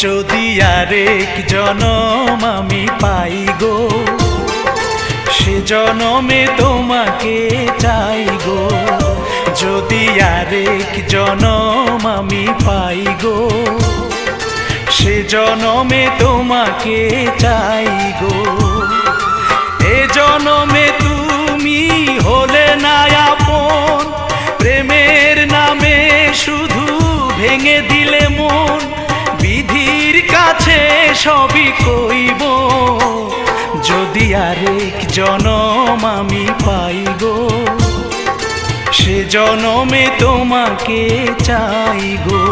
যদি আরেক জনম আমি পাই গো, সে জনমে তোমাকে চাই গো। যদি আরেক জনম আমি পাই গো, সে জনমে তোমাকে চাই গো। এ জনমে তুমি হলে না আপন, প্রেমের নামে শুধু ভেঙে দিলে মন। বিধির কাছে সবই কইব, যদি আরেক জনম আমি পাই গো, সে জনমে তোমাকে চাই গো।